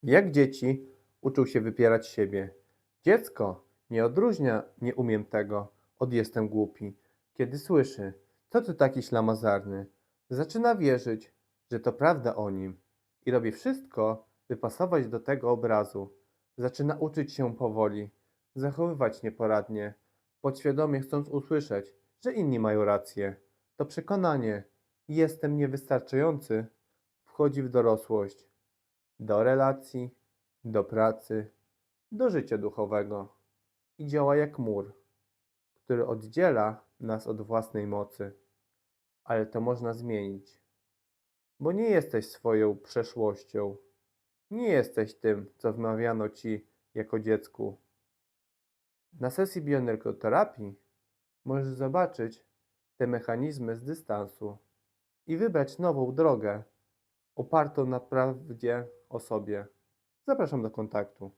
Jak dzieci uczą się wypierać siebie? Dziecko nie odróżnia „nie umiem tego” od „jestem głupi”. Kiedy słyszy „co ty taki ślamazarny”, zaczyna wierzyć, że to prawda o nim i robi wszystko, by pasować do tego obrazu. Zaczyna uczyć się powoli, zachowywać nieporadnie, podświadomie chcąc usłyszeć, że inni mają rację. To przekonanie „jestem niewystarczający” wchodzi w dorosłość, do relacji, do pracy, do życia duchowego i działa jak mur, który oddziela nas od własnej mocy. Ale to można zmienić, bo nie jesteś swoją przeszłością, nie jesteś tym, co wmawiano ci jako dziecku. Na sesji bioenergoterapii możesz zobaczyć te mechanizmy z dystansu i wybrać nową drogę opartą na prawdzie o sobie. Zapraszam do kontaktu.